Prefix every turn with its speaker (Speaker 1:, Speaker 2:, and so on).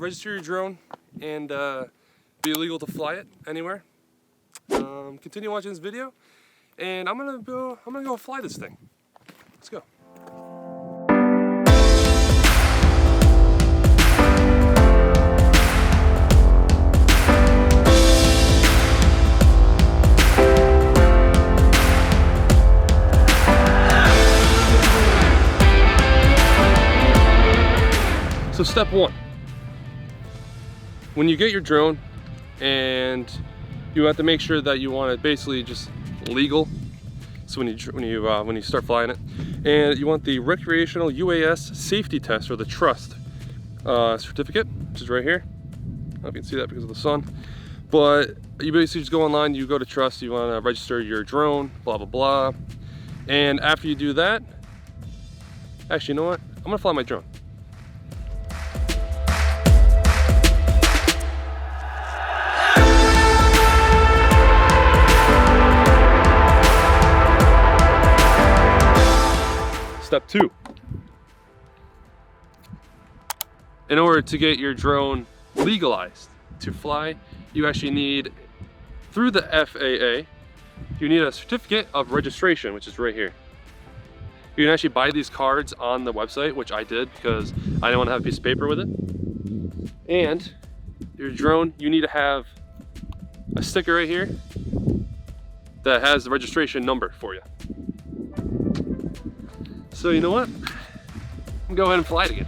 Speaker 1: register your drone and be illegal to fly it anywhere. Continue watching this video, and I'm gonna go fly this thing. Let's go. So step one, when you get your drone, and you have to make sure that you want it basically just legal. So when you start flying it, and you want the recreational UAS safety test, or the trust certificate, which is right here. I don't know if you can see that because of the sun, but you basically just go online, you go to trust, you want to register your drone, blah blah blah, and after you do that, actually, you know what? I'm gonna fly my drone. Step two, in order to get your drone legalized to fly, you actually need, through the FAA, you need a certificate of registration, which is right here. You can actually buy these cards on the website, which I did because I didn't want to have a piece of paper with it. And your drone, you need to have a sticker right here that has the registration number for you. So you know what? I'm gonna go ahead and fly it again.